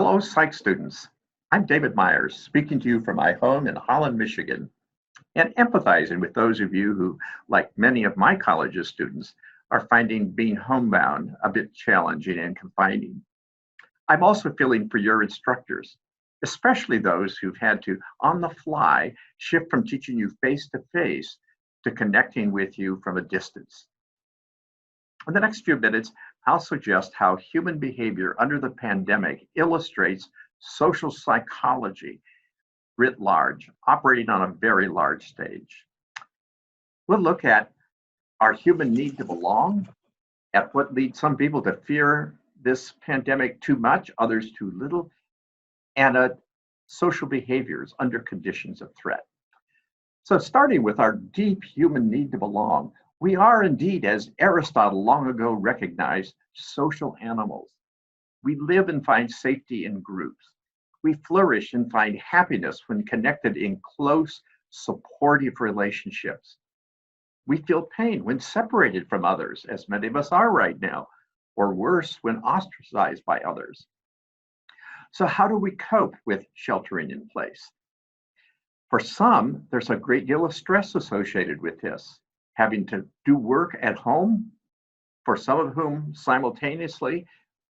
Hello, psych students. I'm David Myers, speaking to you from my home in Holland, Michigan, and empathizing with those of you who, like many of my college's students, are finding being homebound a bit challenging and confining. I'm also feeling for your instructors, especially those who've had to, on the fly, shift from teaching you face to face to connecting with you from a distance. In the next few minutes, I'll suggest how human behavior under the pandemic illustrates social psychology writ large, operating on a very large stage. We'll look at our human need to belong, at what leads some people to fear this pandemic too much, others too little, and at social behaviors under conditions of threat. So starting with our deep human need to belong, we are indeed, as Aristotle long ago recognized, social animals. We live and find safety in groups. We flourish and find happiness when connected in close, supportive relationships. We feel pain when separated from others, as many of us are right now, or worse, when ostracized by others. So how do we cope with sheltering in place? For some, there's a great deal of stress associated with this. Having to do work at home, for some of whom simultaneously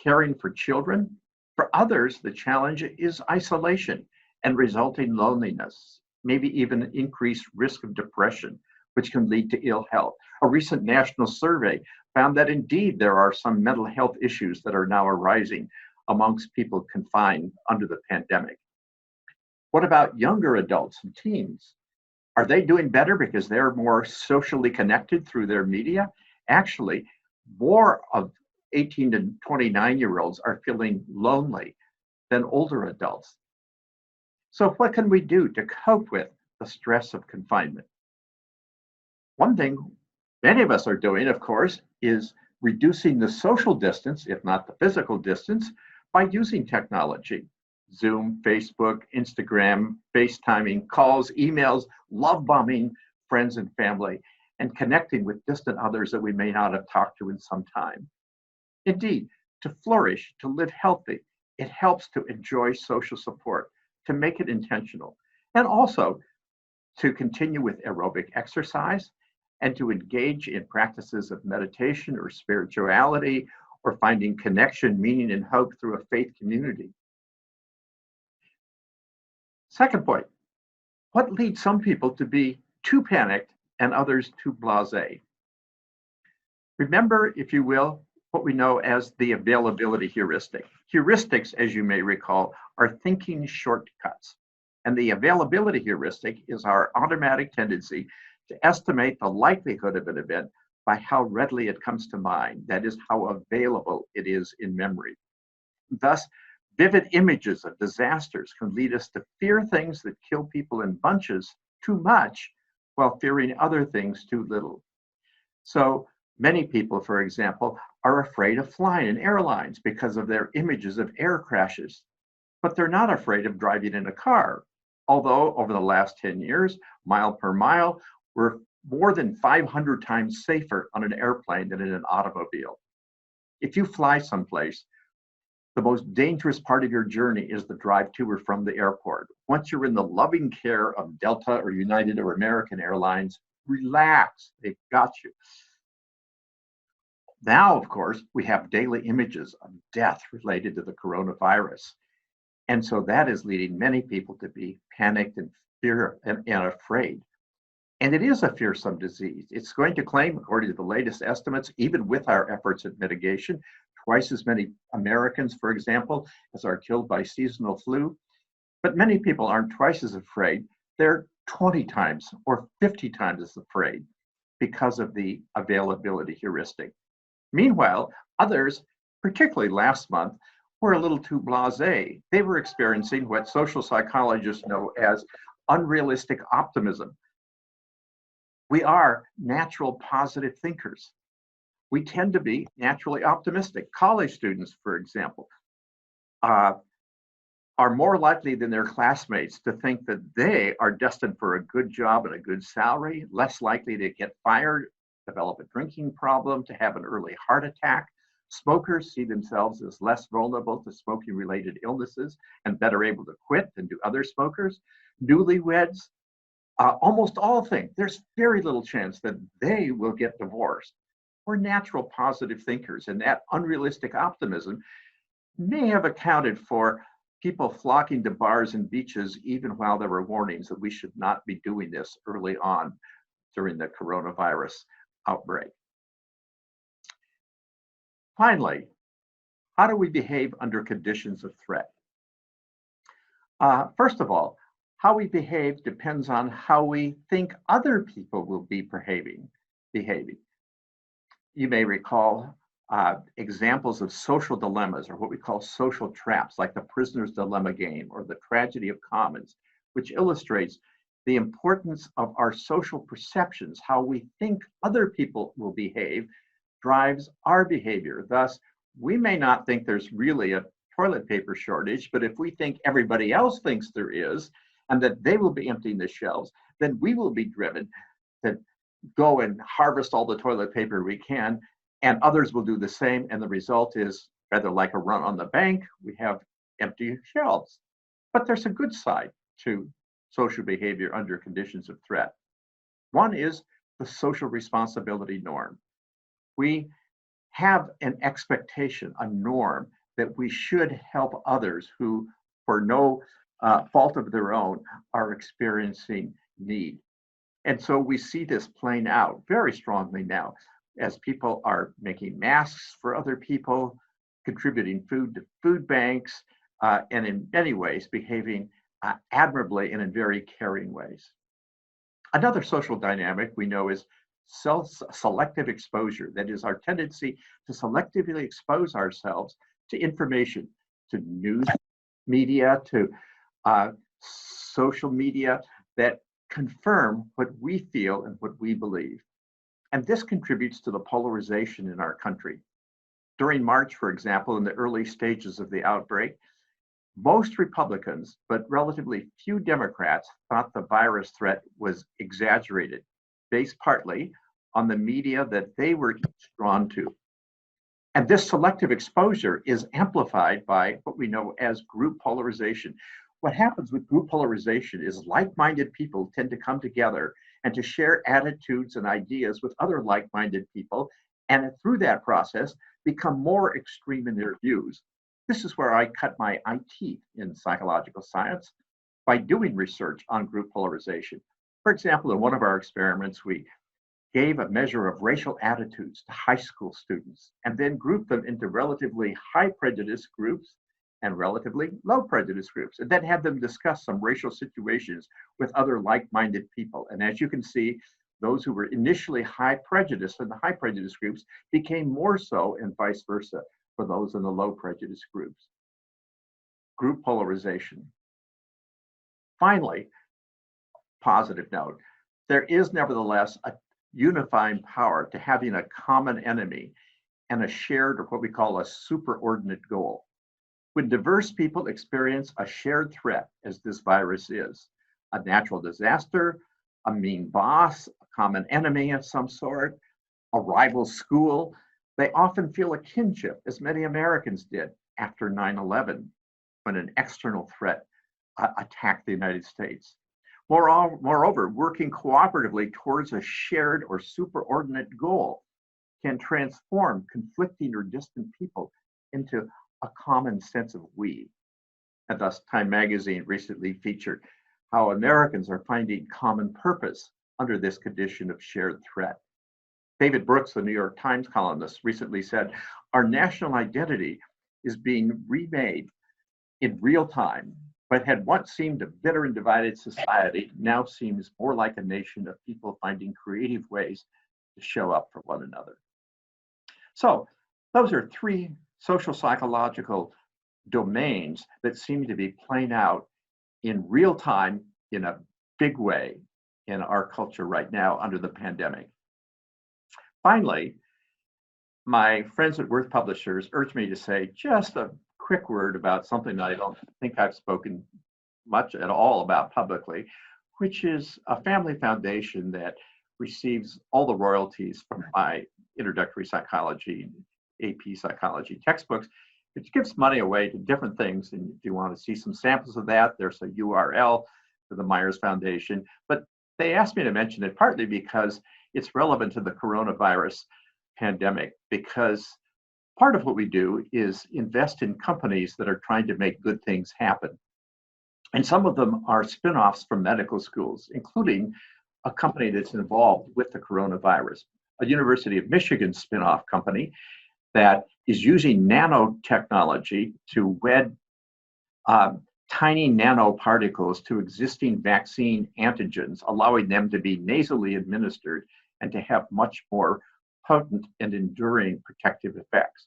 caring for children. For others, the challenge is isolation and resulting loneliness, maybe even increased risk of depression, which can lead to ill health. A recent national survey found that indeed there are some mental health issues that are now arising amongst people confined under the pandemic. What about younger adults and teens? Are they doing better because they're more socially connected through their media? Actually, more of 18 to 29-year-olds are feeling lonely than older adults. So what can we do to cope with the stress of confinement? One thing many of us are doing, of course, is reducing the social distance, if not the physical distance, by using technology. Zoom, Facebook, Instagram, FaceTiming, calls, emails, love bombing friends and family, and connecting with distant others that we may not have talked to in some time. Indeed, to flourish, to live healthy, it helps to enjoy social support, to make it intentional, and also to continue with aerobic exercise and to engage in practices of meditation or spirituality or finding connection, meaning, and hope through a faith community. Second point, what leads some people to be too panicked and others too blasé? Remember, if you will, what we know as the availability heuristic. Heuristics, as you may recall, are thinking shortcuts. And the availability heuristic is our automatic tendency to estimate the likelihood of an event by how readily it comes to mind. That is, how available it is in memory. Thus, vivid images of disasters can lead us to fear things that kill people in bunches too much while fearing other things too little. So many people, for example, are afraid of flying in airlines because of their images of air crashes, but they're not afraid of driving in a car. Although over the last 10 years, mile per mile, we're more than 500 times safer on an airplane than in an automobile. If you fly someplace, the most dangerous part of your journey is the drive to or from the airport. Once you're in the loving care of Delta or United or American Airlines, relax, they've got you. Now, of course, we have daily images of death related to the coronavirus. And so that is leading many people to be panicked and fear and afraid. And it is a fearsome disease. It's going to claim, according to the latest estimates, even with our efforts at mitigation, twice as many Americans, for example, as are killed by seasonal flu. But many people aren't twice as afraid. They're 20 times or 50 times as afraid because of the availability heuristic. Meanwhile, others, particularly last month, were a little too blasé. They were experiencing what social psychologists know as unrealistic optimism. We are natural positive thinkers. We tend to be naturally optimistic. College students, for example, are more likely than their classmates to think that they are destined for a good job and a good salary, less likely to get fired, develop a drinking problem, to have an early heart attack, Smokers see themselves as less vulnerable to smoking-related illnesses and better able to quit than do other smokers. Newlyweds, almost all think there's very little chance that they will get divorced. We're natural positive thinkers, and that unrealistic optimism may have accounted for people flocking to bars and beaches even while there were warnings that we should not be doing this early on during the coronavirus outbreak. Finally, how do we behave under conditions of threat? First of all, how we behave depends on how we think other people will be behaving. You may recall examples of social dilemmas, or what we call social traps, like the prisoner's dilemma game or the tragedy of commons, which illustrates the importance of our social perceptions. How we think other people will behave drives our behavior. Thus, we may not think there's really a toilet paper shortage, but if we think everybody else thinks there is, and that they will be emptying the shelves, then we will be driven to go and harvest all the toilet paper we can, and others will do the same. And the result is, rather like a run on the bank, we have empty shelves. But there's a good side to social behavior under conditions of threat. One is the social responsibility norm. We have an expectation, a norm, that we should help others who, for no fault of their own, are experiencing need. And so we see this playing out very strongly now as people are making masks for other people, contributing food to food banks, and in many ways behaving admirably and in very caring ways. Another social dynamic we know is selective exposure. That is our tendency to selectively expose ourselves to information, to news media, to social media that confirm what we feel and what we believe. And this contributes to the polarization in our country. During March, for example, in the early stages of the outbreak, most Republicans, but relatively few Democrats, thought the virus threat was exaggerated, based partly on the media that they were drawn to. And this selective exposure is amplified by what we know as group polarization. What happens with group polarization is like-minded people tend to come together and to share attitudes and ideas with other like-minded people, and through that process become more extreme in their views. This is where I cut my teeth in psychological science, by doing research on group polarization. For example, in one of our experiments, we gave a measure of racial attitudes to high school students and then grouped them into relatively high prejudice groups and relatively low prejudice groups, and then had them discuss some racial situations with other like-minded people. And as you can see, those who were initially high prejudice in the high prejudice groups became more so, and vice versa for those in the low prejudice groups. Group polarization. Finally, positive note, there is nevertheless a unifying power to having a common enemy and a shared, or what we call a superordinate goal. When diverse people experience a shared threat, as this virus is, a natural disaster, a mean boss, a common enemy of some sort, a rival school, they often feel a kinship, as many Americans did after 9/11, when an external threat attacked the United States. Moreover, working cooperatively towards a shared or superordinate goal can transform conflicting or distant people into a common sense of we. And thus, Time magazine recently featured how Americans are finding common purpose under this condition of shared threat. David Brooks, the New York Times columnist, recently said, "Our national identity is being remade in real time. What had once seemed a bitter and divided society now seems more like a nation of people finding creative ways to show up for one another." So those are three social psychological domains that seem to be playing out in real time in a big way in our culture right now under the pandemic. Finally, my friends at Worth Publishers urged me to say just a quick word about something that I don't think I've spoken much at all about publicly, which is a family foundation that receives all the royalties from my introductory psychology AP Psychology textbooks, which gives money away to different things. And if you want to see some samples of that, there's a URL for the Myers Foundation. But they asked me to mention it partly because it's relevant to the coronavirus pandemic, because part of what we do is invest in companies that are trying to make good things happen. And some of them are spin-offs from medical schools, including a company that's involved with the coronavirus, a University of Michigan spin-off company that is using nanotechnology to wed tiny nanoparticles to existing vaccine antigens, allowing them to be nasally administered and to have much more potent and enduring protective effects.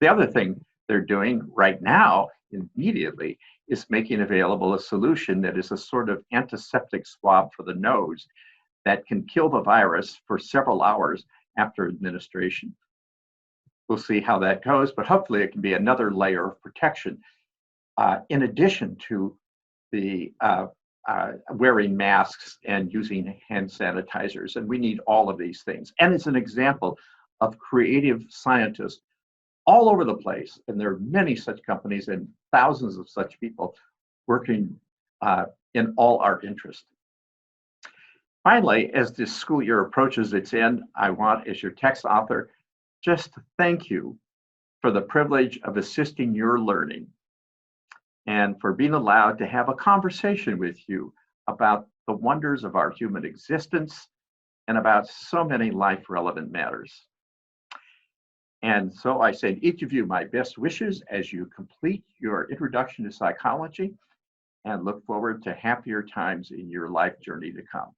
The other thing they're doing right now, immediately, is making available a solution that is a sort of antiseptic swab for the nose that can kill the virus for several hours after administration. We'll see how that goes, but hopefully it can be another layer of protection in addition to the wearing masks and using hand sanitizers. And we need all of these things. And it's an example of creative scientists all over the place. And there are many such companies and thousands of such people working in all our interest. Finally, as this school year approaches its end, I want, as your text author, just to thank you for the privilege of assisting your learning and for being allowed to have a conversation with you about the wonders of our human existence and about so many life-relevant matters. And so I send each of you my best wishes as you complete your introduction to psychology, and look forward to happier times in your life journey to come.